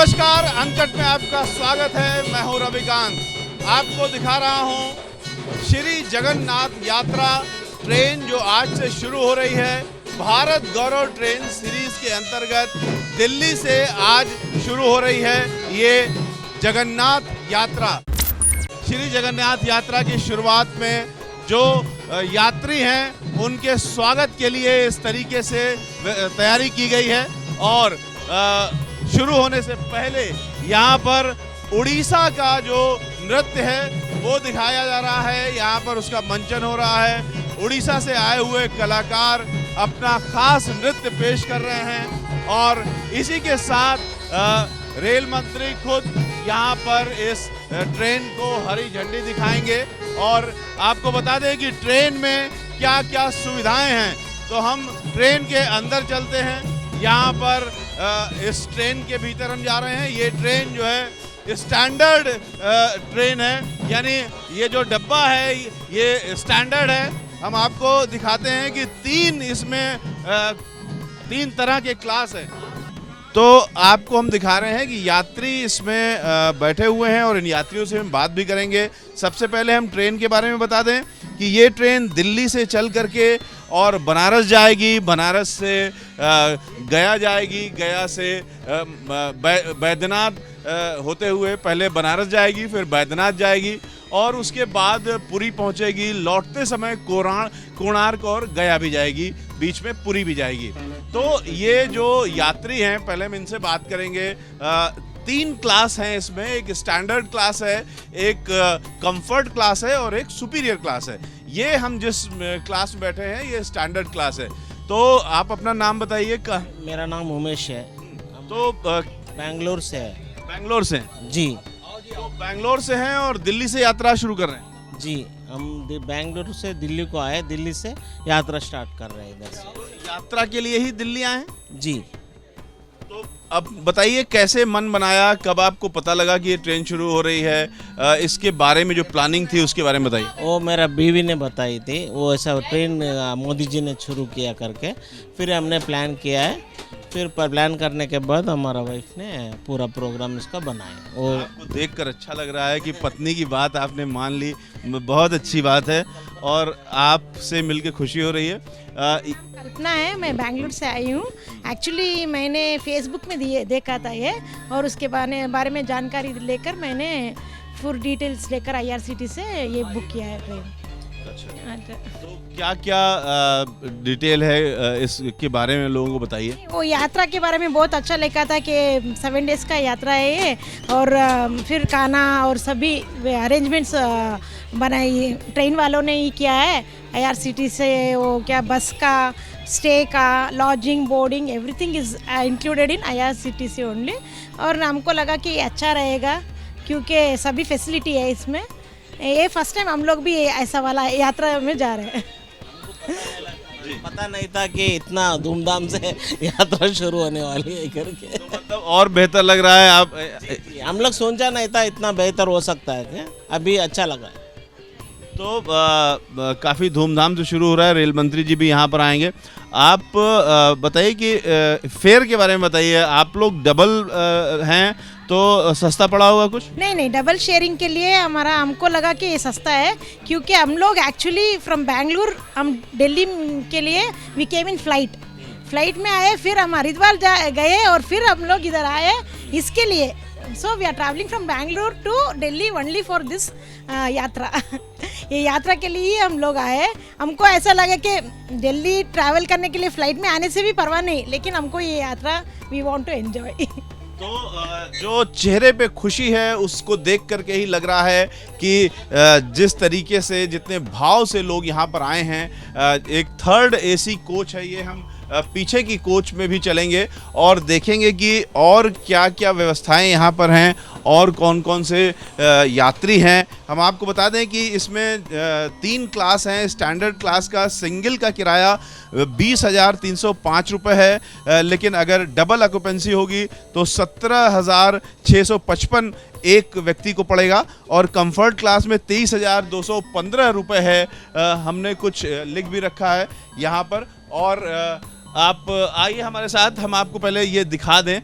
नमस्कार, अनकट में आपका स्वागत है। मैं हूं रविकांत। आपको दिखा रहा हूं श्री जगन्नाथ यात्रा ट्रेन जो आज से शुरू हो रही है। भारत गौरव ट्रेन सीरीज के अंतर्गत दिल्ली से आज शुरू हो रही है ये जगन्नाथ यात्रा। श्री जगन्नाथ यात्रा की शुरुआत में जो यात्री हैं उनके स्वागत के लिए इस तरीके से तैयारी की गई है और शुरू होने से पहले यहाँ पर उड़ीसा का जो नृत्य है वो दिखाया जा रहा है। यहाँ पर उसका मंचन हो रहा है। उड़ीसा से आए हुए कलाकार अपना खास नृत्य पेश कर रहे हैं और इसी के साथ रेल मंत्री खुद यहाँ पर इस ट्रेन को हरी झंडी दिखाएंगे। और आपको बता दें कि ट्रेन में क्या क्या सुविधाएं हैं, तो हम ट्रेन के अंदर चलते हैं। यहाँ पर इस ट्रेन के भीतर हम जा रहे हैं। ये ट्रेन जो है स्टैंडर्ड ट्रेन है, यानी ये जो डब्बा है ये स्टैंडर्ड है। हम आपको दिखाते हैं कि तीन तरह के क्लास हैं। तो आपको हम दिखा रहे हैं कि यात्री इसमें बैठे हुए हैं और इन यात्रियों से हम बात भी करेंगे। सबसे पहले हम ट्रेन के बारे में बता दें कि ये ट्रेन दिल्ली से चल करके और बनारस जाएगी, बनारस से गया जाएगी, गया से बैद्यनाथ होते हुए पहले बनारस जाएगी, फिर बैद्यनाथ जाएगी और उसके बाद पुरी पहुंचेगी। लौटते समय कोणार्क और गया भी जाएगी, बीच में पुरी भी जाएगी। तो ये जो यात्री हैं पहले हम इनसे बात करेंगे। 3 क्लास हैं इसमें, एक स्टैंडर्ड क्लास है, एक कंफर्ट क्लास है और एक सुपीरियर क्लास है। ये हम जिस क्लास में बैठे हैं ये स्टैंडर्ड क्लास है। तो आप अपना नाम बताइए। मेरा नाम उमेश है। तो बेंगलोर से है। बेंगलोर से जी। तो बेंगलोर से हैं और दिल्ली से यात्रा शुरू कर रहे हैं। जी, हम बेंगलोर से दिल्ली को आए, दिल्ली से यात्रा स्टार्ट कर रहे हैं इधर से। तो यात्रा के लिए ही दिल्ली आए हैं? जी। तो अब बताइए कैसे मन बनाया, कब आपको पता लगा कि ये ट्रेन शुरू हो रही है? इसके बारे में जो प्लानिंग थी उसके बारे में बताइए। वो मेरा बीवी ने बताई थी, वो ऐसा ट्रेन मोदी जी ने शुरू किया करके, फिर हमने प्लान किया है। फिर प्लान करने के बाद हमारा वाइफ ने पूरा प्रोग्राम इसका बनाया। वो आपको देखकर अच्छा लग रहा है कि पत्नी की बात आपने मान ली, बहुत अच्छी बात है और आपसे मिलकर खुशी हो रही है। कल्पना है, मैं बेंगलुरु से आई हूँ। एक्चुअली मैंने फेसबुक में देखा था ये, और उसके बारे में जानकारी लेकर मैंने फुल डिटेल्स लेकर IRCTC से ये बुक किया है ट्रेन। अच्छा। तो क्या क्या डिटेल है इसके बारे में लोगों को बताइए। वो यात्रा के बारे में बहुत अच्छा लिखा था कि 7 डेज का यात्रा है ये, और फिर खाना और सभी अरेंजमेंट्स बनाई ट्रेन वालों ने ही किया है। IRCTC से वो क्या बस का, स्टे का, lodging, boarding, everything is included in IRCTC only. और हमको लगा कि अच्छा रहेगा क्योंकि सभी फैसिलिटी है इसमें। ये फर्स्ट टाइम हम लोग भी ऐसा वाला यात्रा में जा रहे हैं। पता नहीं था कि इतना धूमधाम से यात्रा शुरू होने वाली है करके। तो मतलब और बेहतर लग रहा है। आप हम लोग सोचा नहीं था इतना बेहतर हो सकता है, अभी अच्छा लगा। तो काफ़ी धूमधाम से शुरू हो रहा है। रेल मंत्री जी भी यहाँ पर आएंगे। आप बताइए कि फेयर के बारे में बताइए। आप लोग डबल हैं तो सस्ता पड़ा होगा कुछ? नहीं, डबल शेयरिंग के लिए हमको लगा कि ये सस्ता है, क्योंकि हम लोग एक्चुअली फ्रॉम बेंगलुरु हम दिल्ली के लिए वी केम इन फ्लाइट में आए, फिर हम हरिद्वार गए और फिर हम लोग इधर आए इसके लिए। So we are travelling from Bengaluru to Delhi only for this yatra. ये यात्रा के लिए ही हम लोग आए। हमको ऐसा लगा कि दिल्ली ट्रैवल करने के लिए फ़्लाइट में आने से भी परवाह नहीं, लेकिन हमको ये यात्रा वी वांट टू एंजॉय। तो जो चेहरे पे खुशी है उसको देख करके ही लग रहा है कि जिस तरीके से, जितने भाव से लोग यहाँ पर आए हैं। एक 3rd AC कोच है ये। हम पीछे की कोच में भी चलेंगे और देखेंगे कि और क्या क्या व्यवस्थाएं यहाँ पर हैं और कौन कौन से यात्री हैं। हम आपको बता दें कि इसमें 3 क्लास हैं। स्टैंडर्ड क्लास का सिंगल का किराया 20,305 रुपये है, लेकिन अगर डबल ऑक्यूपेंसी होगी तो 17,655 एक व्यक्ति को पड़ेगा और कंफर्ट क्लास में 23,215 रुपये है। हमने कुछ लिख भी रखा है यहाँ पर। और आप आइए हमारे साथ, हम आपको पहले ये दिखा दें।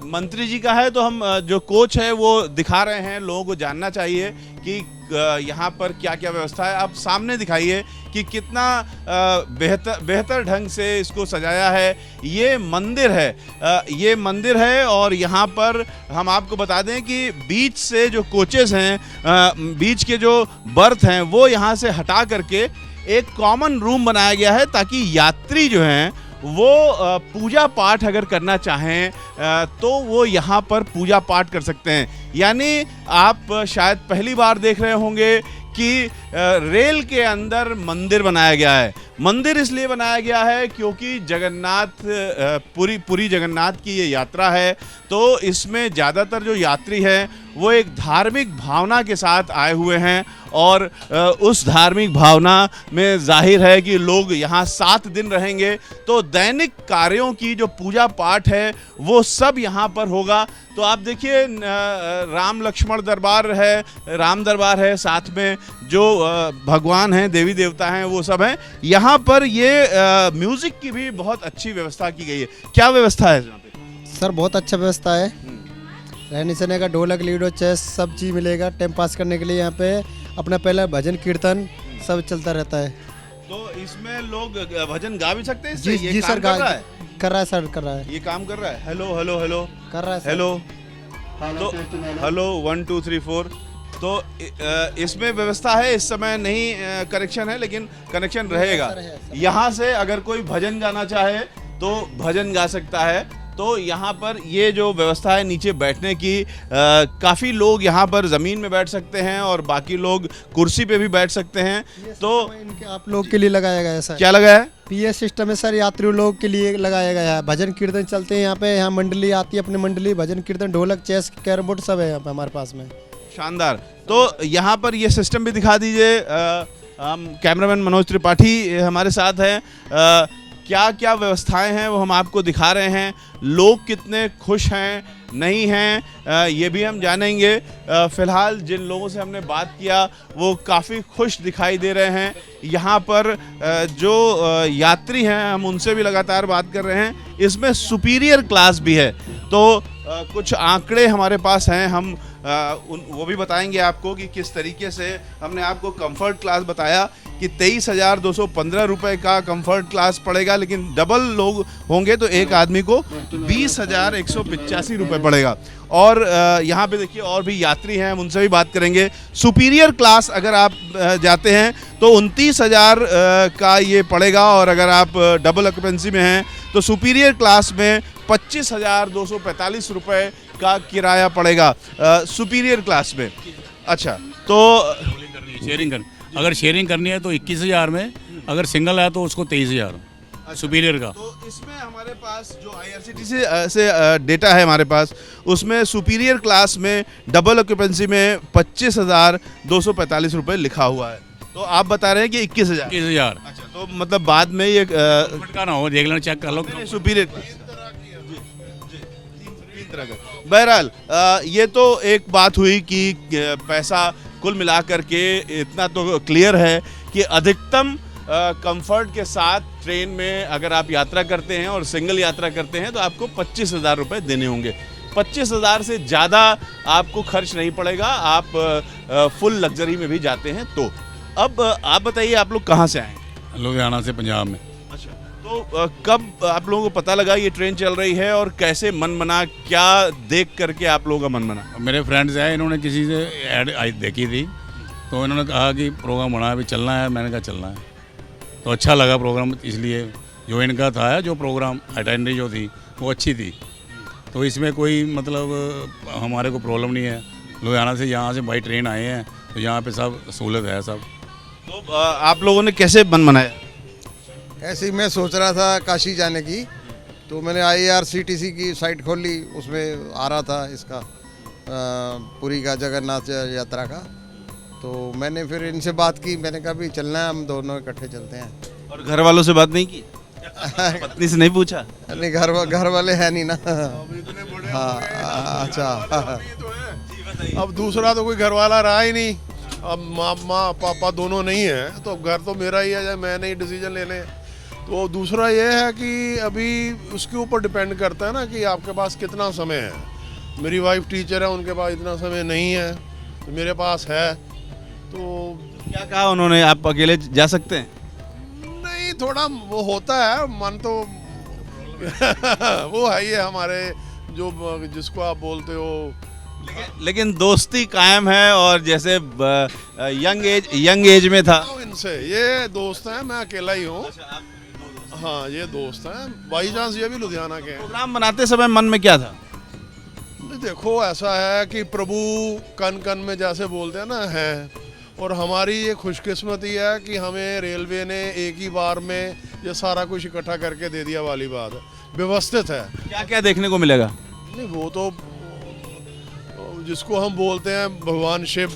मंत्री जी का है तो हम जो कोच है वो दिखा रहे हैं, लोगों को जानना चाहिए कि यहाँ पर क्या क्या व्यवस्था है। आप सामने दिखाइए कि कितना बेहतर ढंग से इसको सजाया है। ये मंदिर है और यहाँ पर हम आपको बता दें कि बीच से जो कोचेस हैं, बीच के जो बर्थ हैं वो यहाँ से हटा करके एक कॉमन रूम बनाया गया है, ताकि यात्री जो हैं वो पूजा पाठ अगर करना चाहें तो वो यहाँ पर पूजा पाठ कर सकते हैं। यानी आप शायद पहली बार देख रहे होंगे कि रेल के अंदर मंदिर बनाया गया है। मंदिर इसलिए बनाया गया है क्योंकि जगन्नाथ पूरी जगन्नाथ की ये यात्रा है, तो इसमें ज़्यादातर जो यात्री हैं वो एक धार्मिक भावना के साथ आए हुए हैं और उस धार्मिक भावना में जाहिर है कि लोग यहाँ 7 दिन रहेंगे, तो दैनिक कार्यों की जो पूजा पाठ है वो सब यहाँ पर होगा। तो आप देखिए राम लक्ष्मण दरबार है, राम दरबार है, साथ में जो भगवान हैं, देवी देवता हैं, वो सब हैं। यहाँ पर ये म्यूज़िक की भी बहुत अच्छी व्यवस्था की गई है। क्या व्यवस्था है यहाँ पे? सर बहुत अच्छा व्यवस्था है, रहने सहने का, ढोलक लीडो चेस सब चीज़ मिलेगा। टाइम पास करने के लिए यहाँ पे अपना पहला भजन कीर्तन सब चलता रहता है। तो इसमें लोग भजन गा भी सकते हैं? जी जी सर, कर रहा है सर, कर रहा है, ये काम कर रहा है। हेलो हेलो हेलो कर रहा है सर। हेलो तो हेलो 1 2 3 4। तो इसमें व्यवस्था है, इस समय नहीं कनेक्शन है, लेकिन कनेक्शन रहेगा। यहाँ से अगर कोई भजन गाना चाहे तो भजन गा सकता है। तो यहाँ पर ये जो व्यवस्था है नीचे बैठने की, काफ़ी लोग यहाँ पर ज़मीन में बैठ सकते हैं और बाकी लोग कुर्सी पे भी बैठ सकते हैं। तो इनके आप लोग के लिए लगाया गया है सर। क्या लगा है? पीएस सिस्टम है सर, यात्री लोग के लिए लगाया गया है। भजन कीर्तन चलते हैं यहाँ पे, यहाँ मंडली आती है, अपनी मंडली, भजन कीर्तन, ढोलक चेस कैरम बोर्ड सब है यहाँ पे हमारे पास में। शानदार। तो यहाँ पर ये सिस्टम भी दिखा दीजिए। हम कैमरामैन मनोज त्रिपाठी हमारे साथ हैं। क्या क्या व्यवस्थाएं हैं वो हम आपको दिखा रहे हैं। लोग कितने खुश हैं, नहीं हैं, ये भी हम जानेंगे। फ़िलहाल जिन लोगों से हमने बात किया वो काफ़ी खुश दिखाई दे रहे हैं। यहाँ पर जो यात्री हैं हम उनसे भी लगातार बात कर रहे हैं। इसमें सुपीरियर क्लास भी है, तो कुछ आंकड़े हमारे पास हैं, हम वो भी बताएंगे आपको कि किस तरीके से। हमने आपको कंफर्ट क्लास बताया कि 23,215 रुपये का कंफर्ट क्लास पड़ेगा, लेकिन डबल लोग होंगे तो एक आदमी को 20,185 रुपये पड़ेगा। और यहाँ पे देखिए और भी यात्री हैं, हम उनसे भी बात करेंगे। सुपीरियर क्लास अगर आप जाते हैं तो 29,000 का ये पड़ेगा, और अगर आप डबल ऑक्यूपेंसी में हैं तो सुपीरियर क्लास में 25,245 रुपये का किराया पड़ेगा सुपीरियर क्लास में। अच्छा, तो शेयरिंग करनी, अगर शेयरिंग करनी है तो 21,000 में, अगर सिंगल है तो उसको 23,000 सुपीरियर का। तो इसमें हमारे पास जो IRCTC से डेटा है हमारे पास, उसमें सुपीरियर क्लास में डबल ऑक्यूपेंसी में 25,245 रुपये लिखा हुआ है। तो आप बता रहे हैं कि 21,000। अच्छा, तो मतलब बाद में ये का ना हो, देख लेना, चेक कर लो। सुपीरियर बहरहाल ये तो एक बात हुई कि पैसा कुल मिलाकर के इतना तो क्लियर है कि अधिकतम कंफर्ट के साथ ट्रेन में अगर आप यात्रा करते हैं और सिंगल यात्रा करते हैं तो आपको 25,000 रुपये देने होंगे। 25,000 से ज़्यादा आपको खर्च नहीं पड़ेगा, आप फुल लग्जरी में भी जाते हैं तो। अब आप बताइए, आप लोग कहाँ से आए? लुधियाना से, पंजाब में। अच्छा, तो कब आप लोगों को पता लगा ये ट्रेन चल रही है और कैसे मन बना, क्या देख करके आप लोगों का मन बना? मेरे फ्रेंड्स हैं, इन्होंने किसी से ऐड देखी थी तो इन्होंने कहा कि प्रोग्राम बना है, अभी चलना है। मैंने कहा चलना है, तो अच्छा लगा प्रोग्राम, इसलिए जो इनका था, जो प्रोग्राम अटेंडरी जो थी वो अच्छी थी, तो इसमें कोई मतलब हमारे को प्रॉब्लम नहीं है। लुधियाना से यहाँ से बाई ट्रेन आए हैं तो यहाँ पे सब सहूलत है सब। तो आप लोगों ने कैसे मन बनाया? ऐसे ही मैं सोच रहा था काशी जाने की, तो मैंने IRCTC की साइट खोली, उसमें आ रहा था इसका पुरी का जगन्नाथ यात्रा का। तो मैंने फिर इनसे बात की, मैंने कहा भी चलना है, हम दोनों इकट्ठे चलते हैं। और घर वालों से बात नहीं की? पत्नी से नहीं पूछा? नहीं, घर वाले हैं नहीं ना। हाँ, अच्छा। अब दूसरा तो कोई घर वाला रहा ही नहीं। अब माँ पापा दोनों नहीं है, तो अब घर तो मेरा ही है, जब मैंने ही डिसीजन लेने। तो दूसरा ये है कि अभी उसके ऊपर डिपेंड करता है ना कि आपके पास कितना समय है। मेरी वाइफ टीचर है, उनके पास इतना समय नहीं है, तो मेरे पास है। तो क्या कहा उन्होंने, आप अकेले जा सकते हैं? नहीं, थोड़ा वो होता है मन तो वो है ही है हमारे, जो जिसको आप बोलते हो। लेकिन दोस्ती कायम है, और जैसे यंग एज में था। इनसे ये दोस्त हैं, मैं अकेला ही हूँ। हाँ, ये दोस्त हैं, बाई चांस ये भी लुधियाना के हैं। प्रोग्राम बनाते समय मन में क्या था? देखो, ऐसा है कि प्रभु कन कन में जैसे बोलते हैं ना, है। और हमारी ये खुशकिस्मती है कि हमें रेलवे ने एक ही बार में ये सारा कुछ इकट्ठा करके दे दिया वाली बात है, व्यवस्थित है। क्या क्या देखने को मिलेगा? नहीं, वो तो जिसको हम बोलते हैं भगवान शिव,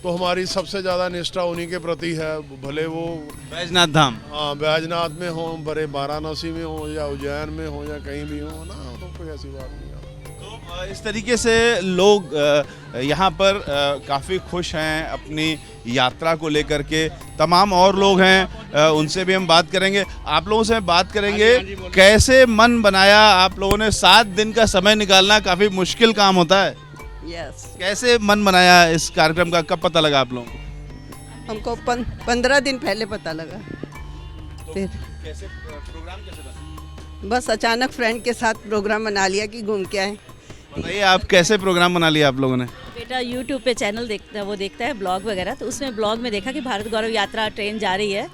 तो हमारी सबसे ज़्यादा निष्ठा उन्हीं के प्रति है, भले वो बैजनाथ धाम। हाँ, बैजनाथ में हो, बड़े वाराणसी में हो, या उज्जैन में हो, या कहीं भी हो ना, तो कोई ऐसी बात नहीं है। तो इस तरीके से लोग यहाँ पर काफ़ी खुश हैं अपनी यात्रा को लेकर के। तमाम और लोग हैं, उनसे भी हम बात करेंगे, आप लोगों से बात करेंगे। कैसे मन बनाया आप लोगों ने? 7 दिन का समय निकालना काफ़ी मुश्किल काम होता है। यस, कैसे मन बनाया इस कार्यक्रम का? कब पता लगा आप लोगों को? हमको 15 दिन पहले पता लगा। फिर कैसे प्रोग्राम कैसे बना? बस अचानक फ्रेंड के साथ प्रोग्राम बना लिया कि घूम के आए। बताइए, आप कैसे प्रोग्राम बना लिया आप लोगों ने? बेटा यूट्यूब पे चैनल देखता है, वो देखता है ब्लॉग वगैरह, तो उसमें ब्लॉग में देखा कि भारत गौरव यात्रा ट्रेन जा रही है,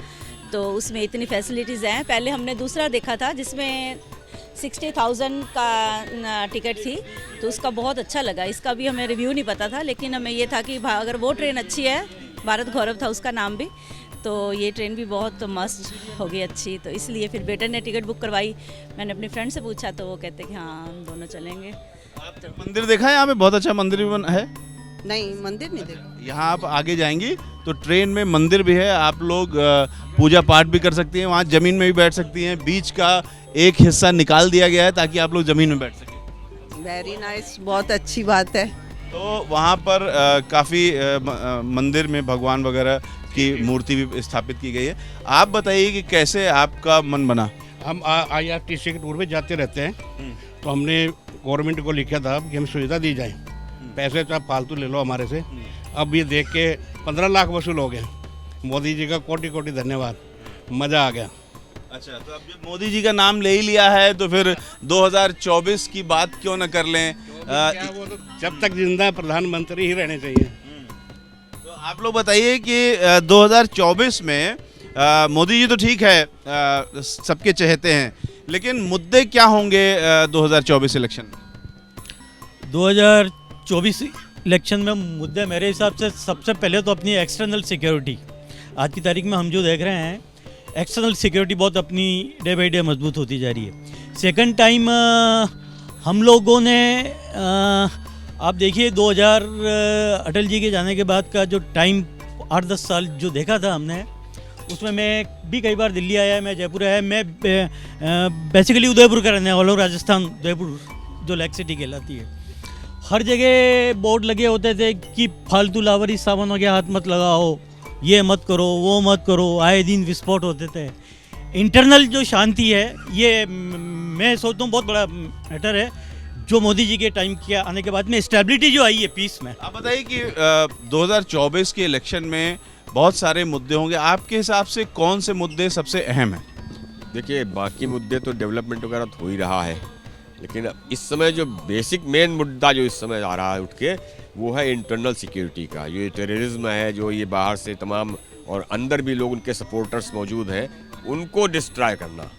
तो उसमें इतनी फैसिलिटीज़ हैं। पहले हमने दूसरा देखा था जिसमें 60,000 का टिकट थी, तो उसका बहुत अच्छा लगा। इसका भी हमें रिव्यू नहीं पता था, लेकिन हमें ये था कि अगर वो ट्रेन अच्छी है, भारत गौरव था उसका नाम भी, तो ये ट्रेन भी बहुत मस्त होगी, अच्छी। तो इसलिए फिर बेटे ने टिकट बुक करवाई। मैंने अपनी फ्रेंड से पूछा तो वो कहते कि हाँ, हम दोनों चलेंगे। तो मंदिर देखा है? यहाँ पे बहुत अच्छा मंदिर भी है। नहीं, मंदिर नहीं देखा। यहाँ आप आगे जाएंगी तो ट्रेन में मंदिर भी है, आप लोग पूजा पाठ भी कर सकती हैं, वहाँ ज़मीन में भी बैठ सकती हैं। बीच का एक हिस्सा निकाल दिया गया है ताकि आप लोग ज़मीन में बैठ सकें। वेरी नाइस, बहुत अच्छी बात है। तो वहाँ पर काफ़ी मंदिर में भगवान वगैरह की मूर्ति भी स्थापित की गई है। आप बताइए कि कैसे आपका मन बना? हम IRTC के टूर पे जाते रहते हैं, तो हमने गवर्नमेंट को लिखा था कि हमें सुविधा दी जाए, पैसे तो आप फालतू ले लो हमारे से। अब ये देख के 15 लाख वसूल हो गए। मोदी जी का कोटि कोटि धन्यवाद, मज़ा आ गया। अच्छा, तो अब जब मोदी जी का नाम ले ही लिया है तो फिर 2024 की बात क्यों न कर लें? वो तो जब तक जिंदा प्रधानमंत्री ही रहने चाहिए। तो आप लोग बताइए कि 2024 में मोदी जी तो ठीक है, सबके चहेते हैं, लेकिन मुद्दे क्या होंगे 2024 इलेक्शन में? 2024 इलेक्शन में मुद्दे मेरे हिसाब से सबसे पहले तो अपनी एक्सटर्नल सिक्योरिटी। आज की तारीख में हम जो देख रहे हैं, एक्सटर्नल सिक्योरिटी बहुत अपनी डे बाई डे मजबूत होती जा रही है। सेकंड टाइम हम लोगों ने आप देखिए 2000 अटल जी के जाने के बाद का जो टाइम 8-10 साल जो देखा था हमने, उसमें मैं भी कई बार दिल्ली आया, मैं जयपुर आया। मैं बेसिकली उदयपुर का रहने वाला हूँ, राजस्थान, उदयपुर जो लेक सिटी कहलाती है। हर जगह बोर्ड लगे होते थे कि फालतू लावरी सामानों के हाथ मत लगाओ, ये मत करो, वो मत करो, आए दिन विस्फोट होते थे। इंटरनल जो शांति है, ये मैं सोचता हूँ बहुत बड़ा मैटर है, जो मोदी जी के टाइम के आने के बाद में स्टेबिलिटी जो आई है पीस में। आप बताइए कि 2024 के इलेक्शन में बहुत सारे मुद्दे होंगे, आपके हिसाब से कौन से मुद्दे सबसे अहम हैं? देखिए, बाकी मुद्दे तो डेवलपमेंट वगैरह तो हो ही रहा है, लेकिन इस समय जो बेसिक मेन मुद्दा जो इस समय आ रहा है उठ के, वो है इंटरनल सिक्योरिटी का। ये टेररिज्म है, जो ये बाहर से तमाम और अंदर भी लोग उनके सपोर्टर्स मौजूद हैं, उनको डिस्ट्रॉय करना,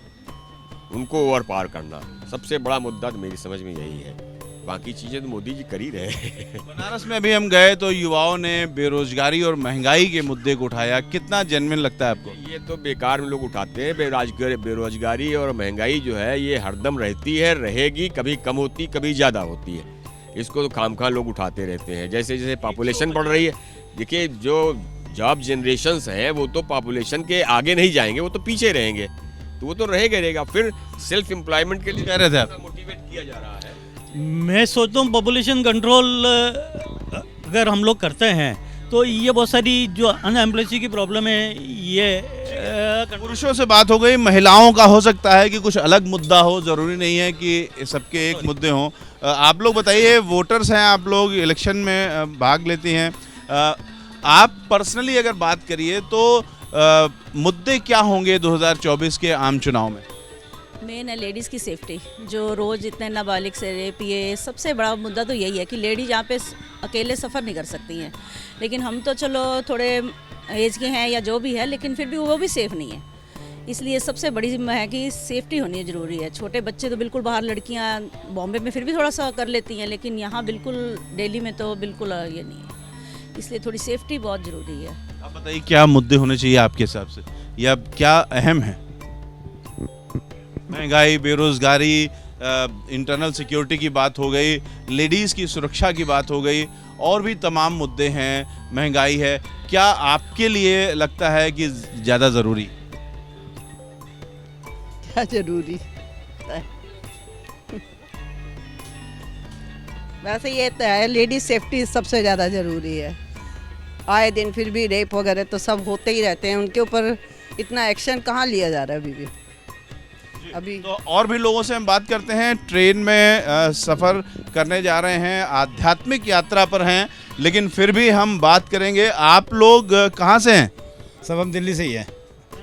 उनको ओवर पार करना, सबसे बड़ा मुद्दा तो मेरी समझ में यही है। बाकी चीज़ें तो मोदी जी कर ही रहे हैं। बनारस में अभी हम गए तो युवाओं ने बेरोजगारी और महंगाई के मुद्दे को उठाया, कितना जेन्युइन लगता है आपको? ये तो बेकार में लोग उठाते हैं। बेरोजगारी और महंगाई जो है ये हरदम रहती है, रहेगी, कभी कम होती कभी ज़्यादा होती है। इसको तो खामखा लोग उठाते रहते हैं। जैसे जैसे पॉपुलेशन बढ़ रही है, देखिए जो जॉब जनरेशन्स हैं वो तो पॉपुलेशन के आगे नहीं जाएंगे, वो तो पीछे रहेंगे, तो वो तो रहेगा। फिर सेल्फ एम्प्लॉयमेंट के लिए कह रहे थे आप, मोटिवेट किया जा रहा है। मैं सोचता हूँ पॉपुलेशन कंट्रोल अगर हम लोग करते हैं तो ये बहुत सारी जो अनएम्प्लॉयमेंट की प्रॉब्लम है ये पुरुषों से बात हो गई, महिलाओं का हो सकता है कि कुछ अलग मुद्दा हो, ज़रूरी नहीं है कि सबके एक मुद्दे हों। आप लोग बताइए, वोटर्स हैं आप लोग, इलेक्शन में भाग लेती हैं, आप पर्सनली अगर बात करिए तो मुद्दे क्या होंगे 2024 के आम चुनाव में? मेन है लेडीज़ की सेफ्टी, जो रोज़ इतने नाबालिग से रेप, ये सबसे बड़ा मुद्दा तो यही है कि लेडीज यहाँ पे अकेले सफ़र नहीं कर सकती हैं। लेकिन हम तो चलो थोड़े एज के हैं या जो भी है, लेकिन फिर भी वो भी सेफ़ नहीं है। इसलिए सबसे बड़ी जिम्मा है कि सेफ्टी होनी ज़रूरी है। छोटे बच्चे तो बिल्कुल बाहर, लड़कियाँ बॉम्बे में फिर भी थोड़ा सा कर लेती हैं, लेकिन यहाँ बिल्कुल दिल्ली में तो बिल्कुल ये नहीं है। इसलिए थोड़ी सेफ्टी बहुत ज़रूरी है। आप बताइए क्या मुद्दे होने चाहिए आपके हिसाब से, या क्या अहम है? महंगाई, बेरोजगारी, इंटरनल सिक्योरिटी की बात हो गई, लेडीज़ की सुरक्षा की बात हो गई, और भी तमाम मुद्दे हैं, महंगाई है। क्या आपके लिए लगता है कि ज़्यादा ज़रूरी? क्या जरूरी वैसे ये तो है, लेडीज सेफ्टी सबसे ज़्यादा ज़रूरी है। आए दिन फिर भी रेप वगैरह तो सब होते ही रहते हैं, उनके ऊपर इतना एक्शन कहाँ लिया जा रहा है अभी। तो और भी लोगों से हम बात करते हैं। ट्रेन में सफ़र करने जा रहे हैं, आध्यात्मिक यात्रा पर हैं, लेकिन फिर भी हम बात करेंगे। आप लोग कहाँ से हैं? सब हम दिल्ली से ही हैं।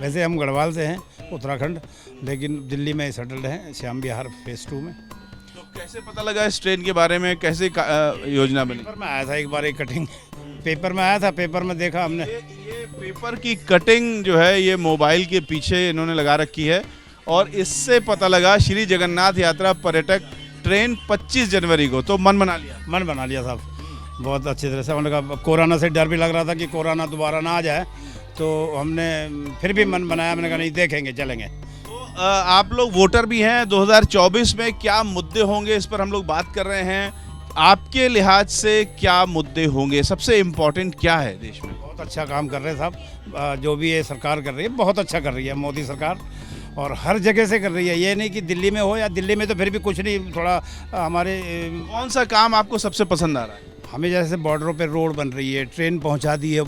वैसे हम गढ़वाल से हैं, उत्तराखंड, लेकिन दिल्ली में सेटल्ड हैं, श्याम विहार फेज़ 2 में। तो कैसे पता लगा इस ट्रेन के बारे में, कैसे योजना बनी? पेपर में आया था एक बार, एक कटिंग पेपर में आया था, पेपर में देखा हमने। ये पेपर की कटिंग जो है ये मोबाइल के पीछे इन्होंने लगा रखी है, और इससे पता लगा श्री जगन्नाथ यात्रा पर्यटक ट्रेन 25 जनवरी को। तो मन बना लिया साहब, बहुत अच्छी तरह से। उन्होंने कहा, कोरोना से डर भी लग रहा था कि कोरोना दोबारा ना आ जाए, तो हमने फिर भी मन बनाया, मैंने कहा नहीं देखेंगे, चलेंगे। तो आप लोग वोटर भी हैं, 2024 में क्या मुद्दे होंगे इस पर हम लोग बात कर रहे हैं। आपके लिहाज से क्या मुद्दे होंगे, सबसे इम्पोर्टेंट क्या है देश में? बहुत अच्छा काम कर रहे हैं साहब, जो भी ये सरकार कर रही है बहुत अच्छा कर रही है, मोदी सरकार, और हर जगह से कर रही है। ये नहीं कि दिल्ली में हो, या दिल्ली में तो फिर भी कुछ नहीं, थोड़ा हमारे। कौन सा काम आपको सबसे पसंद आ रहा है? हमें जैसे बॉर्डरों पे रोड बन रही है, ट्रेन पहुंचा दी है,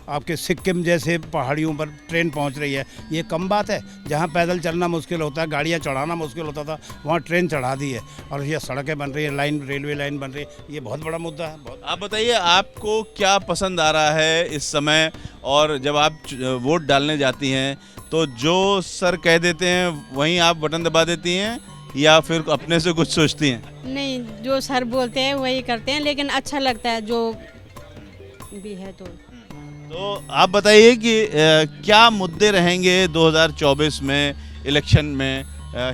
आपके सिक्किम जैसे पहाड़ियों पर ट्रेन पहुंच रही है। ये कम बात है, जहां पैदल चलना मुश्किल होता है, गाड़ियां चढ़ाना मुश्किल होता था, वहां ट्रेन चढ़ा दी है, और ये सड़कें बन रही है, लाइन, रेलवे लाइन बन रही है। ये बहुत बड़ा मुद्दा है। आप बताइए, आपको क्या पसंद आ रहा है इस समय, और जब आप वोट डालने जाती हैं तो जो सर कह देते हैं वहीं आप बटन दबा देती हैं, या फिर अपने से कुछ सोचती हैं? नहीं, जो सर बोलते हैं वही करते हैं, लेकिन अच्छा लगता है जो भी है। तो आप बताइए कि क्या मुद्दे रहेंगे 2024 में इलेक्शन में?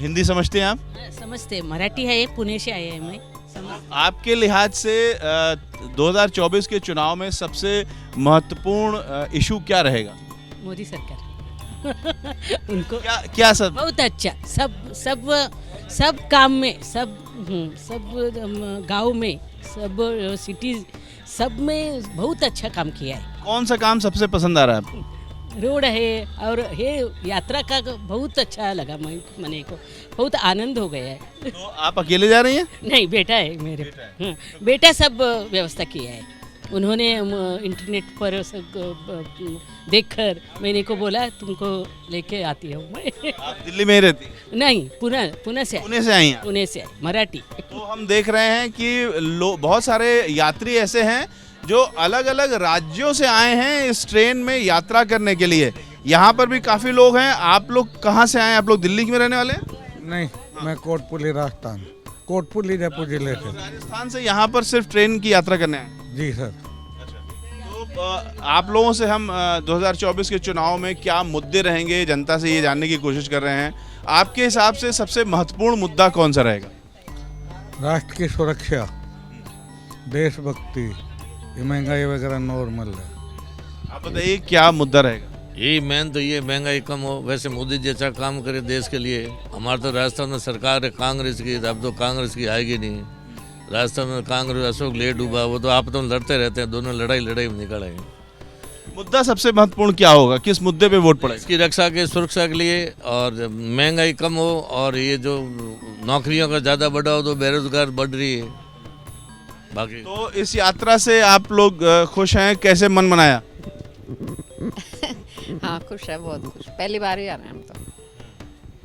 हिंदी समझते हैं आप? समझते, मराठी है, पुणे से आए हैं मैं। आपके लिहाज से 2024 के चुनाव में सबसे महत्वपूर्ण इशू क्या रहेगा? मोदी सरकार उनको क्या सब बहुत अच्छा, सब काम में, सब गांव में, सब सिटीज, सब में बहुत अच्छा काम किया है। कौन सा काम सबसे पसंद आ रहा है आपको? रोड है, और ये यात्रा का बहुत अच्छा लगा मने को, बहुत आनंद हो गया है। तो आप अकेले जा रही हैं? नहीं, बेटा है मेरे। बेटा सब व्यवस्था किया है उन्होंने। इंटरनेट पर सब देखकर मैंने को बोला तुमको लेके आती हूँ मैं। आप दिल्ली में ही रहती? नहीं, पुणे से आई हैं। पुणे से आई, मराठी। तो हम देख रहे हैं कि बहुत सारे यात्री ऐसे हैं जो अलग अलग राज्यों से आए हैं इस ट्रेन में यात्रा करने के लिए। यहाँ पर भी काफ़ी लोग हैं। आप लोग कहाँ से आए? आप लोग दिल्ली में रहने वाले हैं? नहीं, मैं कोटपुली राजस्थान, कोटपुली जयपुर जिले से। राजस्थान से यहाँ पर सिर्फ ट्रेन की यात्रा करने आए? जी सर। तो आप लोगों से हम 2024 के चुनाव में क्या मुद्दे रहेंगे, जनता से ये जानने की कोशिश कर रहे हैं। आपके हिसाब से सबसे महत्वपूर्ण मुद्दा कौन सा रहेगा? राष्ट्र की सुरक्षा, देशभक्ति, ये महंगाई वगैरह नॉर्मल है। आप बताइए क्या मुद्दा रहेगा? यही मेन तो ये महंगाई कम हो। वैसे मोदी जी अच्छा काम करे देश के लिए। हमारे तो राजस्थान में सरकार है कांग्रेस की, अब तो कांग्रेस की आएगी नहीं। राजस्थान में कांग्रेस अशोक ले डूबा, वो तो आप तो लड़ते रहते हैं, दोनों लड़ाई में निकल आए। मुद्दा सबसे महत्वपूर्ण क्या होगा? किस मुद्दे पे वोट पड़ेगा? इसकी रक्षा के, सुरक्षा के लिए, और महंगाई कम हो, और ये जो नौकरियों का ज़्यादा बढ़ा हो तो बेरोजगार बढ़ रही है। बाकी तो इस यात्रा से आप लोग खुश हैं? कैसे मन बनाया? हाँ खुश है, बहुत खुश, पहली बार ही आ रहे हैं हम तो।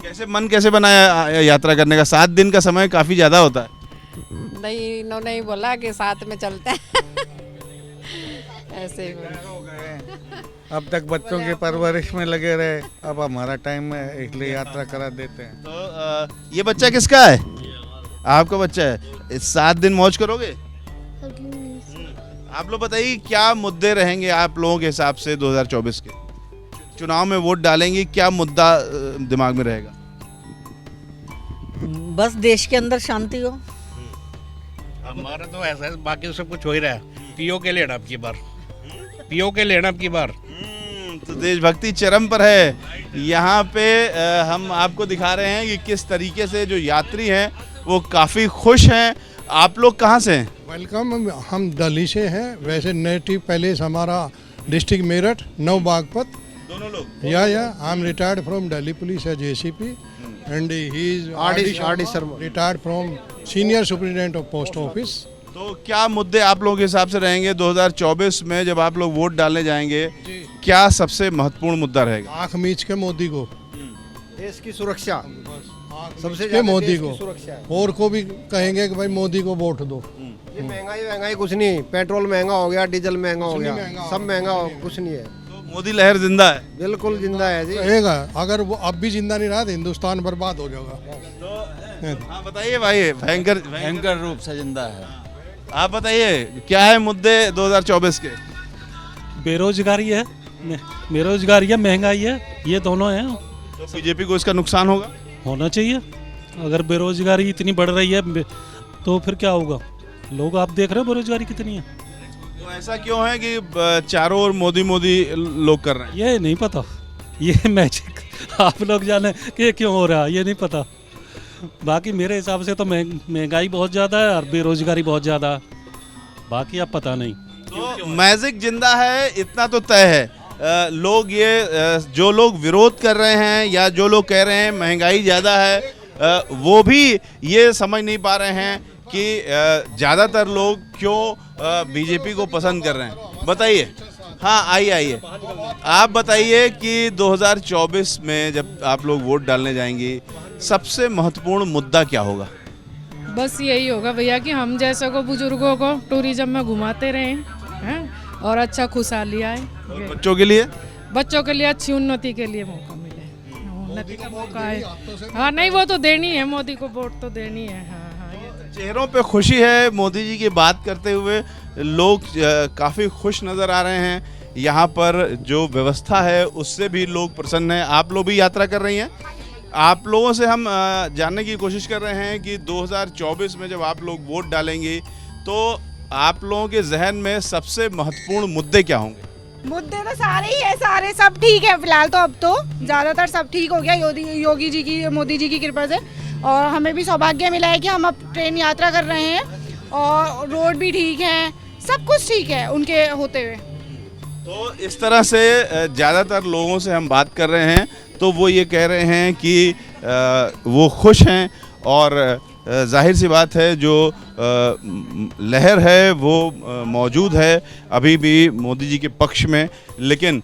कैसे मन कैसे बनाया यात्रा करने का? 7 दिन का समय काफ़ी ज़्यादा होता है। नहीं, इन्होंने ही बोला कि साथ में चलते हैं ऐसे ही अब तक बच्चों की परवरिश में लगे रहे, अब हमारा टाइम है इसलिए यात्रा करा देते हैं। तो ये बच्चा किसका है? आपका बच्चा है। 7 दिन मौज करोगे? आप लोग बताइए क्या मुद्दे रहेंगे आप लोगों के हिसाब से 2024 के चुनाव में वोट डालेंगे, क्या मुद्दा दिमाग में रहेगा? बस देश के अंदर शांति हो। हमारा तो ऐसा है, बाकी तो सब कुछ हो ही रहा है। पीओ के लेना अब की बार, पीओ के लेना अब की बार। तो देशभक्ति चरम पर है। यहाँ पे हम आपको दिखा रहे हैं कि किस तरीके से जो यात्री हैं वो काफ़ी खुश हैं। आप लोग कहाँ से हैं? वेलकम, हम दिल्ली से हैं। वैसे नेटिव पैलेस हमारा डिस्ट्रिक्ट मेरठ, नव बागपत। दोनों लोग? या I am retired from Delhi police as ACP and he is RD Sharma, retired from senior superintendent of post office. तो क्या मुद्दे आप लोगों के हिसाब से रहेंगे 2024 में जब आप लोग वोट डालने जाएंगे? क्या सबसे महत्वपूर्ण मुद्दा रहेगा? आंख मीच के मोदी को, देश की सुरक्षा सबसे के मोदी को, और को भी कहेंगे कि भाई मोदी को वोट दो। ये महंगाई कुछ नहीं, पेट्रोल महंगा हो गया, डीजल महंगा हो गया, सब महंगा हो, कुछ नहीं है। तो मोदी लहर जिंदा है? बिल्कुल जिंदा है जी। रहेगा, अगर वो अब भी जिंदा नहीं रहा तो हिंदुस्तान बर्बाद हो जाएगा। तो हाँ बताइए भाई, भयंकर रूप से जिंदा है। आप बताइए क्या है मुद्दे 2024 के? बेरोजगारी है, महंगाई है, ये दोनों हैं। तो बीजेपी को इसका नुकसान होना चाहिए। अगर बेरोजगारी इतनी बढ़ रही है तो फिर क्या होगा? लोग आप देख रहे हो बेरोजगारी कितनी है। तो ऐसा क्यों है कि चारों ओर मोदी मोदी लोग कर रहे हैं? ये नहीं पता, ये मैजिक आप लोग जाने कि क्यों हो रहा है, ये नहीं पता। बाकी मेरे हिसाब से तो महंगाई बहुत ज़्यादा है और बेरोजगारी बहुत ज़्यादा है, बाकी अब पता नहीं। तो मैजिक जिंदा है इतना तो तय है। लोग ये जो लोग विरोध कर रहे हैं या जो लोग कह रहे हैं महंगाई ज़्यादा है, वो भी ये समझ नहीं पा रहे हैं कि ज़्यादातर लोग क्यों बीजेपी को पसंद कर रहे हैं। बताइए। हाँ आइए आप बताइए कि 2024 में जब आप लोग वोट डालने जाएंगे सबसे महत्वपूर्ण मुद्दा क्या होगा? बस यही होगा भैया कि हम जैसे को बुजुर्गों को टूरिज्म में घुमाते रहें हैं और अच्छा खुशहाली आए। और बच्चों के लिए? बच्चों के लिए अच्छी उन्नति के लिए मौका मिले, उन्नति का मौका है। हाँ नहीं, वो तो देनी है, मोदी को वोट तो देनी है। हाँ चेहरों पे खुशी है। मोदी जी की बात करते हुए लोग काफ़ी खुश नज़र आ रहे हैं। यहाँ पर जो व्यवस्था है उससे भी लोग प्रसन्न हैं। आप लोग भी यात्रा कर रही हैं। आप लोगों से हम जानने की कोशिश कर रहे हैं कि 2024 में जब आप लोग वोट डालेंगे तो आप लोगों के जहन में सबसे महत्वपूर्ण मुद्दे क्या होंगे? मुद्दे तो सारे ही है, सारे सब ठीक है फिलहाल तो। अब तो ज़्यादातर सब ठीक हो गया योगी जी की, मोदी जी की कृपा से। और हमें भी सौभाग्य मिला है कि हम अब ट्रेन यात्रा कर रहे हैं और रोड भी ठीक है, सब कुछ ठीक है उनके होते हुए। तो इस तरह से ज़्यादातर लोगों से हम बात कर रहे हैं तो वो ये कह रहे हैं कि वो खुश हैं और जाहिर सी बात है जो लहर है वो मौजूद है अभी भी मोदी जी के पक्ष में। लेकिन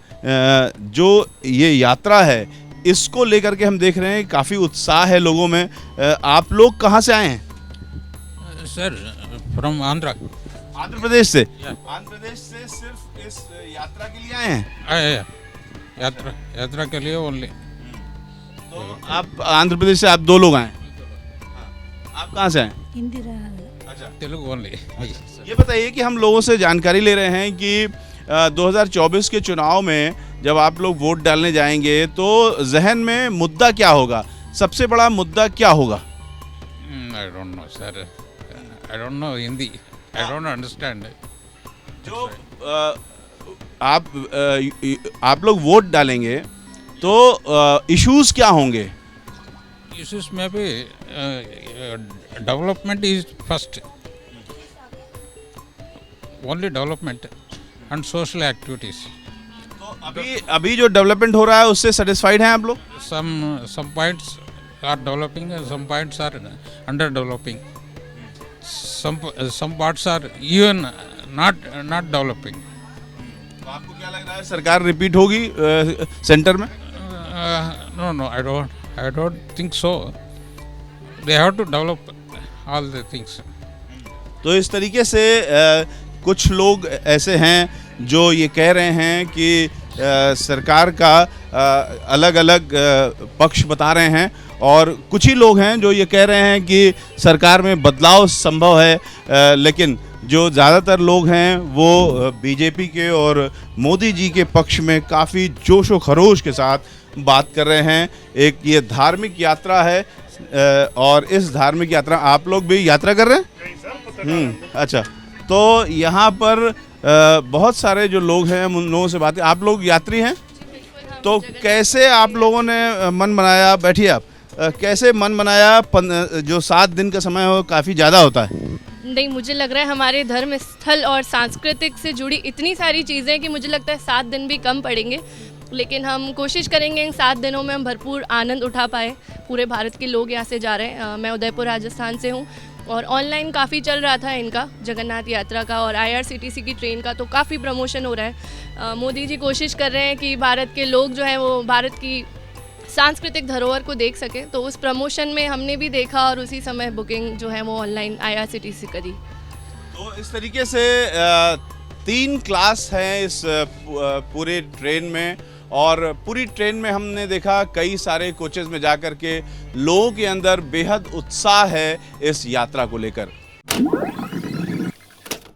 जो ये यात्रा है इसको लेकर के हम देख रहे हैं काफ़ी उत्साह है लोगों में। आप लोग कहाँ से आए हैं? सर फ्रॉम आंध्र प्रदेश से। आंध्र प्रदेश से सिर्फ इस यात्रा के लिए आए हैं? यात्रा के लिए ओनली। तो आप आंध्र प्रदेश से आप 2 लोग आए। आप कहाँ से आए? अच्छा तेलुगु ओनली। ये बताइए कि हम लोगों से जानकारी ले रहे हैं कि 2024 के चुनाव में जब आप लोग वोट डालने जाएंगे तो जहन में मुद्दा क्या होगा? सबसे बड़ा मुद्दा क्या होगा? I don't know sir, I don't know Hindi, I don't understand. जो आप लोग वोट डालेंगे तो इश्यूज क्या होंगे? इश्यूज में भी development is first, only development and social activities. तो अभी जो डेवलपमेंट हो रहा है उससे सेटिस्फाइड हैं आप लोग? some points are developing and some points are under developing, some parts are even not developing. तो आपको क्या लग रहा है, सरकार रिपीट होगी सेंटर में? No, I don't think so. They have to develop all the things. तो इस तरीके से कुछ लोग ऐसे हैं जो ये कह रहे हैं कि सरकार का अलग अलग पक्ष बता रहे हैं, और कुछ ही लोग हैं जो ये कह रहे हैं कि सरकार में बदलाव संभव है, लेकिन जो ज़्यादातर लोग हैं वो बीजेपी के और मोदी जी के पक्ष में काफ़ी जोश व खरोश के साथ बात कर रहे हैं। एक ये धार्मिक यात्रा है, और इस धार्मिक यात्रा, आप लोग भी यात्रा कर रहे हैं? अच्छा, तो यहाँ पर बहुत सारे जो लोग हैं उन लोगों से बात, आप लोग यात्री हैं, तो कैसे आप लोगों ने मन बनाया, बैठिए आप, कैसे मन बनाया? जो 7 दिन का समय हो काफ़ी ज़्यादा होता है। नहीं, मुझे लग रहा है हमारे धर्म स्थल और सांस्कृतिक से जुड़ी इतनी सारी चीज़ें कि मुझे लगता है 7 दिन भी कम पड़ेंगे, लेकिन हम कोशिश करेंगे इन 7 दिनों में हम भरपूर आनंद उठा पाए। पूरे भारत के लोग यहाँ से जा रहे हैं। मैं उदयपुर राजस्थान से हूँ, और ऑनलाइन काफ़ी चल रहा था इनका, जगन्नाथ यात्रा का और IRCTC की ट्रेन का, तो काफ़ी प्रमोशन हो रहा है। मोदी जी कोशिश कर रहे हैं कि भारत के लोग जो हैं वो भारत की सांस्कृतिक धरोहर को देख सके, तो उस प्रमोशन में हमने भी देखा और उसी समय बुकिंग जो है वो ऑनलाइन IRCTC करी। तो इस तरीके से 3 क्लास हैं इस पूरे ट्रेन में, और पूरी ट्रेन में हमने देखा कई सारे कोचेज़ में जाकर के लोगों के अंदर बेहद उत्साह है इस यात्रा को लेकर।